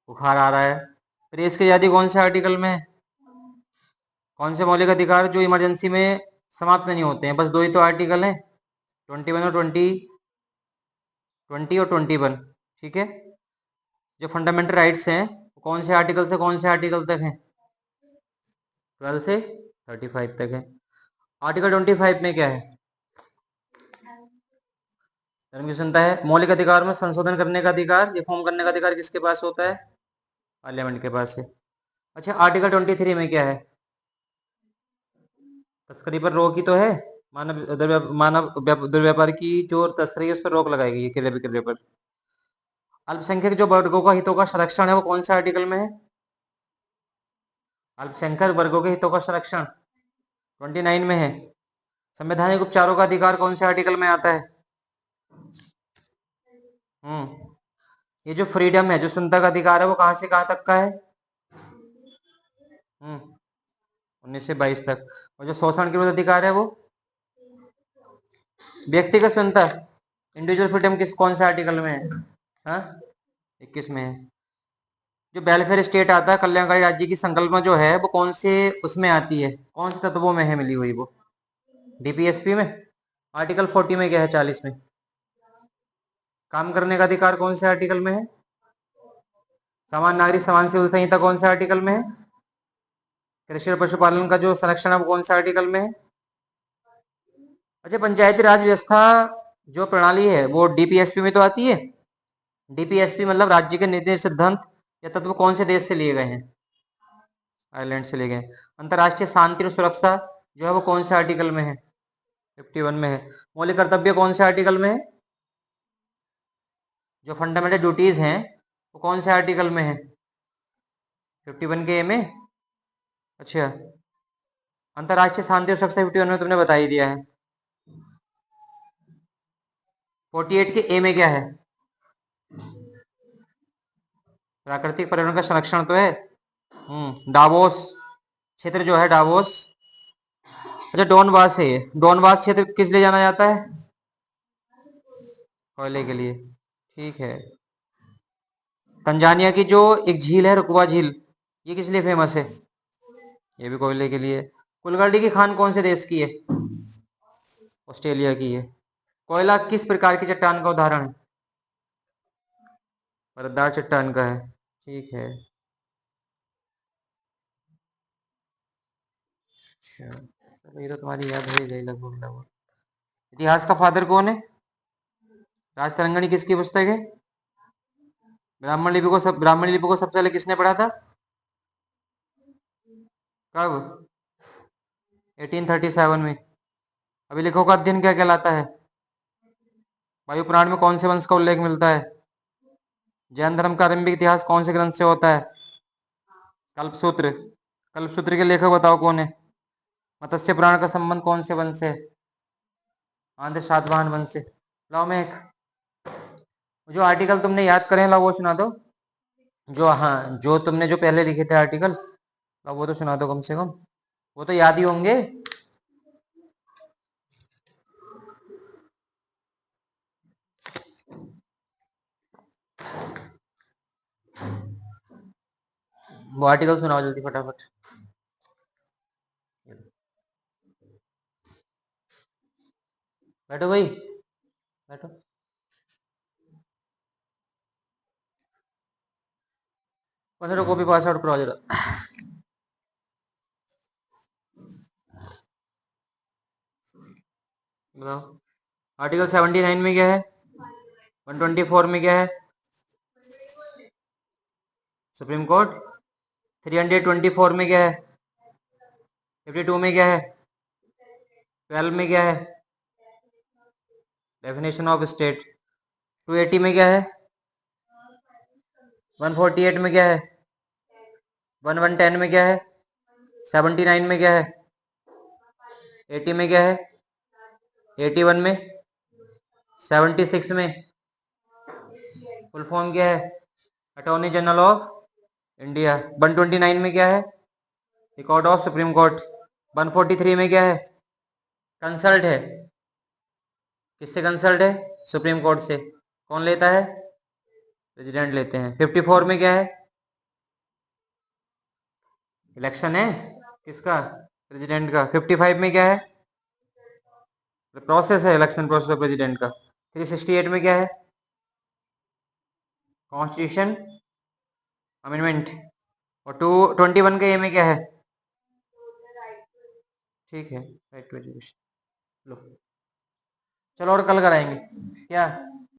बुखार आ रहा है। प्रेस की आज़ादी कौन से आर्टिकल में है? कौन से मौलिक अधिकार जो इमरजेंसी में समाप्त नहीं होते हैं? बस दो ही तो आर्टिकल हैं, 21 और 20 और 21। ठीक है। जो फंडामेंटल राइट्स हैं कौन से आर्टिकल से कौन से आर्टिकल तक हैं? 12 से 35 तक है। आर्टिकल 25 में क्या है? धर्म की सुनता है। मौलिक अधिकार में संशोधन करने का अधिकार, रिफॉर्म करने का अधिकार किसके पास होता है? पार्लियामेंट के पास है। अच्छा, आर्टिकल 23 में क्या है? तस्करी पर रोक ही तो है। मानव दुर्व्यापार की जो तस्करी है उस पर रोक लगाई गई है, क्रय विक्रय पर। अल्पसंख्यक जो वर्गों का हितों का संरक्षण है वो कौन से आर्टिकल में है? अल्पसंख्यक वर्गों के हितों का संरक्षण 29 में है। संवैधानिक उपचारों का अधिकार कौन से आर्टिकल में आता है? ये जो फ्रीडम है, जो स्वतंत्रता का अधिकार है, वो कहां से कहां तक का है? 19 से 22 तक। और जो शोषण के विरुद्ध अधिकार है वो व्यक्तिगत स्वतंत्रता, इंडिविजुअल फ्रीडम किस कौन से आर्टिकल में है? हाँ, 21 में है। जो वेलफेयर स्टेट आता है, कल्याणकारी राज्य की संकल्पना जो है वो कौन से उसमें आती है, कौन से तत्वों में है मिली हुई? वो डीपीएसपी में। आर्टिकल 40 में क्या है? 40 में काम करने का अधिकार कौन से आर्टिकल में है? सामान्य नागरिक समान सिविल संहिता कौन से आर्टिकल में है? कृषि और पशुपालन का जो संरक्षण है वो कौन से आर्टिकल में है? अच्छा, पंचायती राज व्यवस्था जो प्रणाली है वो डीपीएसपी में तो आती है। डीपीएसपी मतलब राज्य के निर्देश सिद्धांत या तत्व कौन से देश से लिए गए हैं? आयरलैंड से लिए गए। अंतर्राष्ट्रीय शांति और सुरक्षा जो है वो कौन से आर्टिकल में है? 51 में है। मौलिक कर्तव्य कौन से आर्टिकल में है? जो फंडामेंटल ड्यूटीज हैं वो कौन से आर्टिकल में है? 51 के ए में। अच्छा, अंतर्राष्ट्रीय शांति और सुरक्षा 51 में तुमने बता ही दिया है। 48 के ए में क्या है? प्राकृतिक पर्यावरण का संरक्षण तो है। डावोस क्षेत्र जो है, डावोस। अच्छा, डोनबास है ये। डोनबास क्षेत्र किस लिए जाना जाता है? कोयले के लिए। ठीक है। तंजानिया की जो एक झील है, रुकवा झील, ये किस लिए फेमस है? ये भी कोयले के लिए। कुलगढ़ी की खान कौन से देश की है? ऑस्ट्रेलिया की है। कोयला किस प्रकार की चट्टान का उदाहरण है? परतदार चट्टान का है। ठीक है। अच्छा, चलो ये तो तुम्हारी याद हो ही गई लगभग लगभग। इतिहास का फादर कौन है? राजतरंगिणी किसकी पुस्तक है? ब्राह्मण लिपि को सबसे पहले किसने पढ़ा था? कब? 1837 में। अभिलेखों का अध्ययन क्या कहलाता है? वायु पुराण में कौन से वंश का उल्लेख मिलता है? जैन धर्म का आरंभिक इतिहास कौन से ग्रंथ से होता है? कल्पसूत्र। कल्पसूत्र के लेखक बताओ कौन है? मत्स्य पुराण का संबंध कौन से वंश से? आंध्र सातवाहन वंश से। लाओ मैं एक जो आर्टिकल तुमने याद करे लाओ वो सुना दो। जो हाँ, जो तुमने जो पहले लिखे थे आर्टिकल, लाओ वो तो सुना दो कम से कम। वो तो याद ही होंगे। वो आर्टिकल सुनाओ जल्दी फटाफट। बैठो भाई, बैठो। पंद्रह कॉपी पास आउट कराओ जरा। बताओ। आर्टिकल 79 में क्या है? 124 में क्या है? Supreme court. 324 में क्या है? 52 में क्या है? 12 में क्या है? Definition of state. 280 में क्या है? 148 में क्या है? 1110 में क्या है? 79 में क्या है? 80 में क्या है? 81 में? 76 में? फुल फॉर्म क्या है? Attorney general of India. 129 में क्या है? Record of supreme court. 143 में क्या है? कंसल्ट है। किससे कंसल्ट है? सुप्रीम कोर्ट से। कौन लेता है? प्रेसिडेंट लेते हैं। 54 में क्या है? इलेक्शन है किसका? प्रेसिडेंट का। 55 में क्या है? प्रोसेस है, इलेक्शन प्रोसेस ऑफ प्रेसिडेंट का। 368 में क्या है? Constitution amendment. और 221 के ए में क्या है? ठीक है, राइट टू एजुकेशन। लो, चलो और कल कराएंगे क्या?